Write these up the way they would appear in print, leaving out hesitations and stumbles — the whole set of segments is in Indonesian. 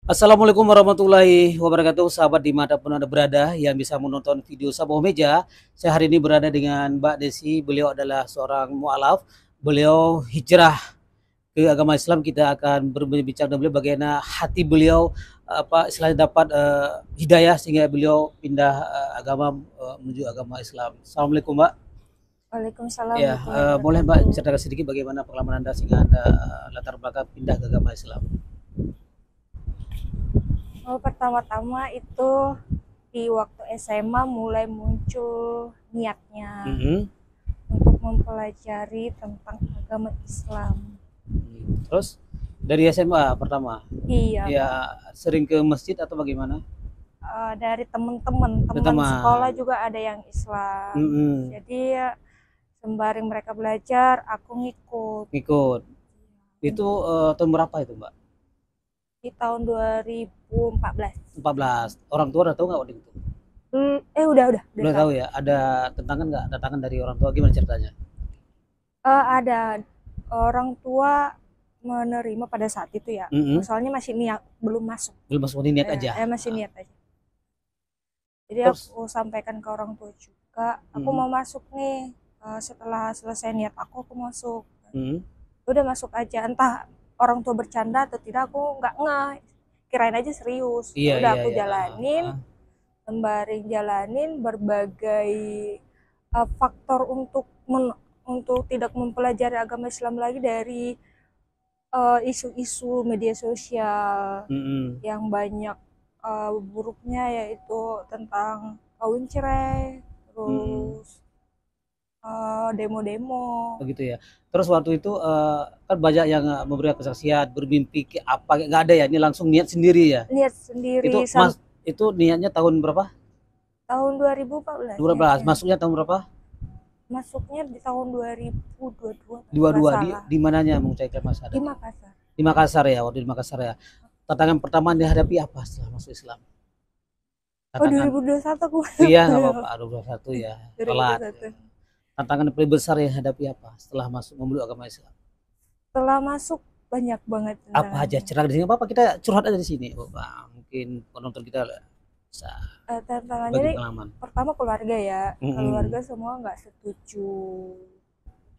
Assalamualaikum warahmatullahi wabarakatuh, sahabat dimanapun Anda berada yang bisa menonton video Sabuah Meja. Saya hari ini berada dengan Mbak Desi, beliau adalah seorang mu'alaf, beliau hijrah ke agama Islam. Kita akan berbincang dengan beliau bagaimana hati beliau istilahnya dapat hidayah sehingga beliau pindah agama menuju agama Islam. Assalamualaikum Mbak. Waalaikumsalam Ya, warahmatullahi boleh Mbak wabarakatuh. ceritakan sedikit bagaimana pengalaman Anda sehingga Anda latar belakang pindah ke agama Islam. Oh, pertama-tama itu di waktu SMA mulai muncul niatnya Mhm. untuk mempelajari tentang agama Islam. Terus dari SMA pertama, Iya, ya sering ke masjid atau bagaimana? dari teman-teman, teman sekolah Teman, juga ada yang Islam. mhm, Jadi ya, sembari mereka belajar, aku ngikut. ngikut. Itu, tahun berapa itu, Mbak? Di tahun 2014. 14. Orang tua udah tahu nggak waktu itu? Udah Udah tahu. tahu ya? Ada tentangan nggak? Datangan dari orang tua gimana ceritanya? Ada orang tua menerima pada saat itu ya. Mhm, Soalnya masih niat, belum masuk. belum masuk niat aja? Masih niat aja. Jadi Terus aku sampaikan ke orang tua juga, aku mhm, mau masuk nih. Setelah selesai niat aku masuk. mhm, Udah masuk aja, entah orang tua bercanda atau tidak, aku nggak ngeh. Kirain aja serius. iya Udah iya aku iya, heeh jalanin, heeh, sembari jalanin berbagai faktor untuk tidak mempelajari agama Islam lagi dari isu-isu media sosial mhm, yang banyak buruknya, yaitu tentang kawin cerai, mhm, terus demo-demo. begitu ya. Terus waktu itu, kan banyak yang, memberikan kesaksian, bermimpi ke apa, nggak ada ya, ini langsung niat sendiri ya? Lihat sendiri Itu itu niatnya tahun berapa? tahun 2014 12. niatnya. Masuknya tahun berapa? Masuknya di tahun 2022 kalau nggak 22 salah, di mananya mengucapkan di syahadat? Makassar. Di Makassar ya, waktu di Makassar ya. Tantangan pertama yang dihadapi apa setelah masuk Islam? Oh, Tantangan 2021 aku iya masuk. nggak apa-apa, 21 ya, telat ya. 2021. Tantangan yang paling besar yang dihadapi apa setelah masuk memeluk agama Islam? Setelah masuk banyak banget Apa aja? tantangannya. Cerita di sini apa-apa, kita curhat aja di sini. Oh, Bang, mungkin penonton kita bisa Tantangannya bagi nih, pengalaman. pertama keluarga ya. Keluarga Mhm. semua nggak setuju.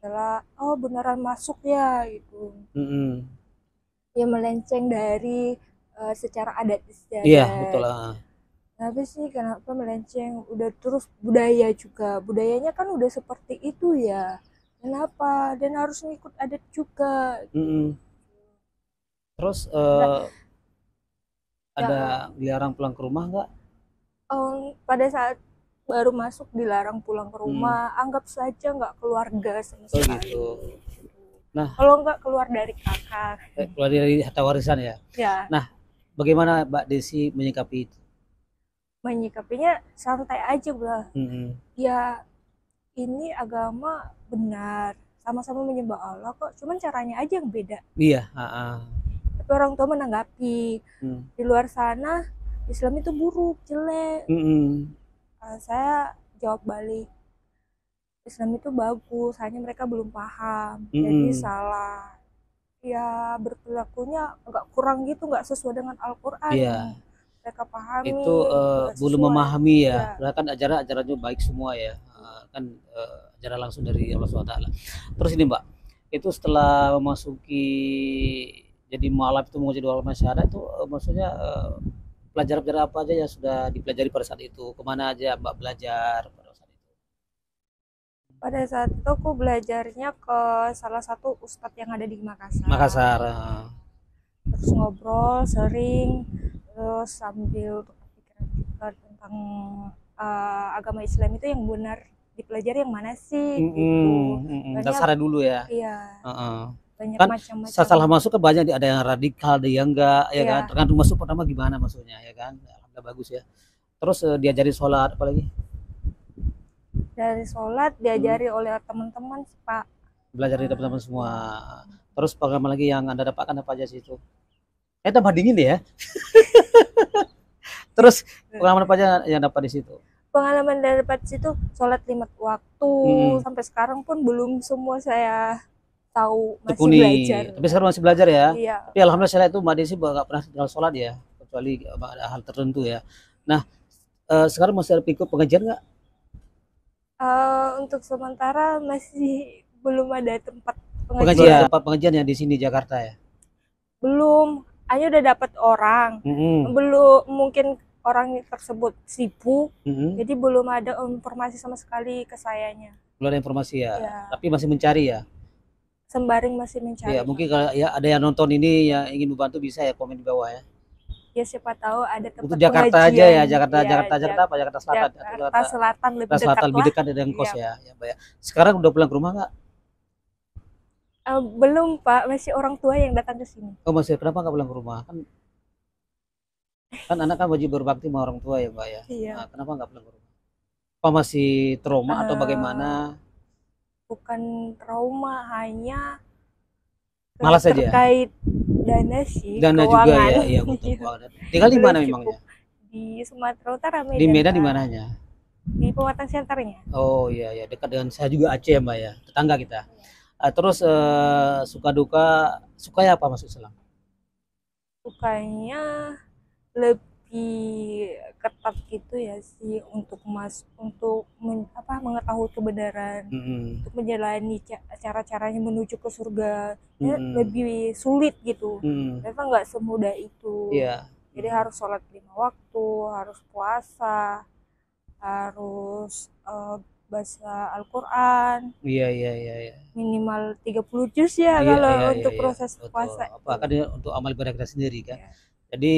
Setelah, oh beneran masuk ya gitu. Mhm. Ya melenceng dari secara adat Iya, betul, istiadat. heeh. Tapi sih kenapa melenceng? Udah, terus budaya juga. Budayanya kan udah seperti itu ya. Kenapa? Dan harus ngikut adat juga. Mhm. Terus, Nah, ada ya, dilarang pulang ke rumah nggak? pada saat baru masuk dilarang pulang ke Mhm. rumah, anggap saja nggak keluarga sama Oh sekali. gitu. Nah, Kalau nggak keluar dari kakak, keluar dari harta warisan ya. ya Nah, bagaimana Mbak Desi menyikapi itu? menyikapinya santai aja lah. Mhm. Ya ini agama benar, sama-sama menyembah Allah kok, cuman caranya aja yang beda. Iya, heeh. Tapi orang tua menanggapi, Mmm, di luar sana Islam itu buruk, jelek. mhm, Saya jawab balik, Islam itu bagus, hanya mereka belum paham. Jadi mhm. salah. Ya berperilakunya agak kurang gitu, nggak sesuai dengan Al-Quran yang Iya, mereka pahami, itu, nggak belum sesuai. memahami ya, Ya, padahal kan ajarannya baik semua ya, kan, ajaran langsung dari Allah SWT. Terus ini Mbak, itu setelah memasuki jadi mualaf itu mau jadi ulama syahadat itu, maksudnya, pelajaran-pelajaran apa aja yang sudah dipelajari pada saat itu? Kemana aja Mbak belajar pada saat itu? pada saat itu aku belajarnya ke salah satu ustadz yang ada di Makassar. Makassar, Terus ngobrol sering, terus sambil berpikiran juga tentang agama Islam itu yang benar dipelajari yang mana sih gitu. mhm mhm, Banyak, dasarnya dulu ya? iya, Heeh. banyak Kan macam-macam. setelah masuk kan banyak ada yang radikal, ada yang enggak, ya kan? Iya, Tergantung masuk pertama gimana maksudnya, ya kan? Alhamdulillah bagus ya. Terus, diajarin sholat apalagi? dari sholat Mhm, diajari oleh teman-teman sih, Pak. belajar dari teman-teman semua. Iya. Terus pengalaman lagi yang Anda dapatkan apa aja sih itu? Tambah dingin deh ya. Terus pengalaman apa aja yang dapat di situ? Pengalaman dapat situ, sholat 5 waktu, Mhm, sampai sekarang pun belum semua saya tahu, masih tekuni. belajar. Tapi sekarang masih belajar ya? Iya, Tapi alhamdulillah saya lihat tuh Mbak Desi nggak pernah tinggal sholat ya? kecuali ada hal tertentu ya. Nah, sekarang masih ada ikut pengajian nggak? Untuk sementara masih belum ada tempat Pengajian, pengajian. tempat pengajian yang di sini Jakarta ya. Belum, hanya udah dapat orang. Belum, mungkin orang tersebut sibuk, jadi belum ada informasi sama sekali ke sayanya. Belum ada informasi ya, Ya, tapi masih mencari ya. sembari masih mencari. Ya, mungkin kalau ya ada yang nonton ini yang ingin membantu bisa ya komen di bawah ya. Ya siapa tahu ada tempat Untuk Jakarta aja pengajian. ya, Jakarta Ya, Jakarta apa? Jakarta Selatan atau Jakarta Selatan lebih Jakarta Selatan lebih dekat dengan kos ya. Ya, Mbak ya. Sekarang udah pulang ke rumah nggak? Belum Pak, masih orang tua yang datang ke sini. Oh masih, kenapa nggak pulang ke rumah? Kan anak kan wajib berbakti sama orang tua ya Mbak ya. Iya. Nah, kenapa nggak pulang ke rumah? Apa masih trauma atau bagaimana? Bukan trauma, hanya Malas aja. Terkait dana sih, dana keuangan. juga ya, iya betul keuangan. Tinggal di mana memangnya? Di Sumatera Utara, Medan. Di Medan di mananya? Di Pematang Siantarnya. Oh iya ya, dekat dengan saya juga Aceh ya Mbak ya, tetangga kita. Terus suka duka, sukanya apa Mas Islam? Sukanya lebih ketat gitu ya sih untuk mengetahui kebenaran, untuk menjalani cara-caranya menuju ke surga. Lebih sulit gitu. Ternyata nggak semudah itu. Jadi harus sholat 5 waktu, harus puasa, harus baca Al-Quran. Iya. Minimal 30 juz ya kalau untuk proses puasa. Apa kan untuk amal ibadah kita sendiri kan. Jadi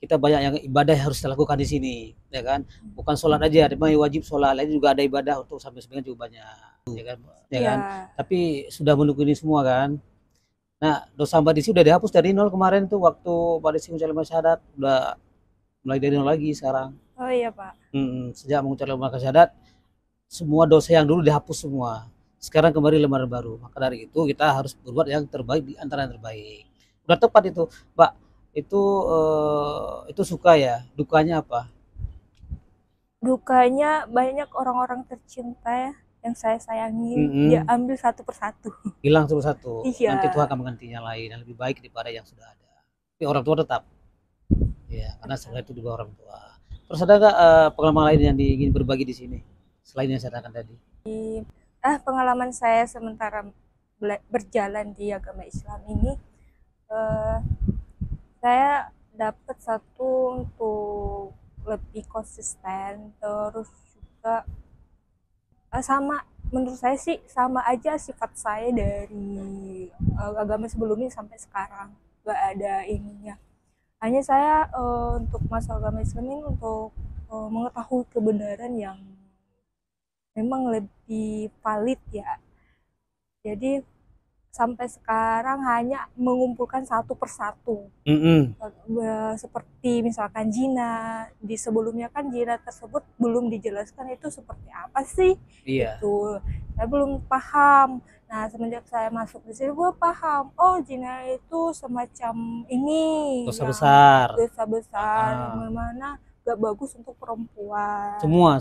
kita banyak yang ibadah harus dilakukan di sini, ya kan? Bukan sholat aja, memang wajib sholat, lain juga ada ibadah untuk sampai sebagian juga banyak, ya kan? Ya kan? Tapi sudah menunggu ini semua kan. Nah, dosa Mbak Desi udah dihapus dari nol kemarin tuh waktu Mbak Desi mengucapkan syahadat, udah mulai dari nol lagi sekarang. Oh iya Pak. Sejak mengucapkan syahadat, semua dosa yang dulu dihapus semua. Sekarang kembali lembaran baru. Maka dari itu kita harus berbuat yang terbaik di antara yang terbaik. Udah tepat itu, Mbak. Itu suka ya, dukanya apa? Dukanya banyak orang-orang tercinta ya, yang saya sayangi, dia ambil satu persatu. Hilang satu-satu. Iya. Nanti Tuhan akan menggantinya lain yang lebih baik daripada yang sudah ada. Tapi orang tua tetap. Ya, karena sebenarnya itu juga orang tua. Terus ada nggak pengalaman lain yang ingin berbagi di sini selain yang saya katakan tadi? Pengalaman saya sementara berjalan di agama Islam ini, saya dapat satu untuk lebih konsisten, terus juga sama, menurut saya sih sama aja sifat saya dari agama sebelumnya sampai sekarang, gak ada ininya. Hanya saya untuk masuk agama Islam ini untuk mengetahui kebenaran yang memang lebih valid ya. Jadi sampai sekarang hanya mengumpulkan satu persatu. Seperti misalkan zina, di sebelumnya kan zina tersebut belum dijelaskan itu seperti apa sih. Iya. Itu saya belum paham. Nah semenjak saya masuk di sini gue paham, oh zina itu semacam ini, dosa besar. Dosa besar, mana gak bagus untuk perempuan. Semua.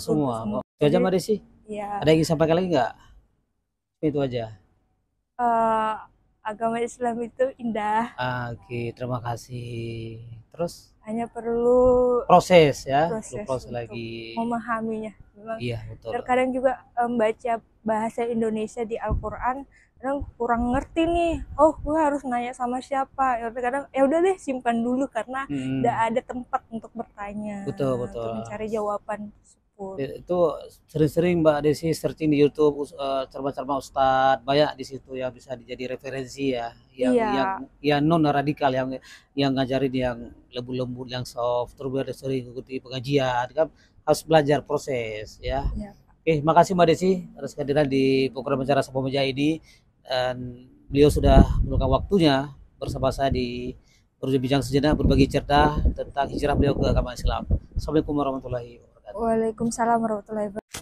Itu aja Mbak Desi. Iya. Ada yang ingin sampaikan lagi nggak? Itu aja. Agama Islam itu indah. Oke, terima kasih. Terus hanya perlu proses ya, proses lagi memahaminya. Memang iya betul. Terkadang juga membaca bahasa Indonesia di Al-Quran kadang kurang ngerti nih. Oh, gue harus nanya sama siapa? Kadang ya udah deh simpan dulu karena tidak ada tempat untuk bertanya. Betul. Untuk mencari jawaban. Itu sering-sering Mbak Desi searching di YouTube ceramah-ceramah Ustadz, banyak di situ yang bisa dijadi referensi ya, yang non radikal, yang ngajarin yang lembut-lembut, yang soft, terus sering ikuti pengajian kan, harus belajar proses ya. Oke, makasih Mbak Desi atas kehadiran di program Bicara Sabah Meja ini, dan beliau sudah meluangkan waktunya bersama saya di Berbincang Sejenak, berbagi cerita tentang hijrah beliau ke agama Islam. Assalamualaikum warahmatullahi wabarakatuh. Waalaikumsalam warahmatullahi wabarakatuh.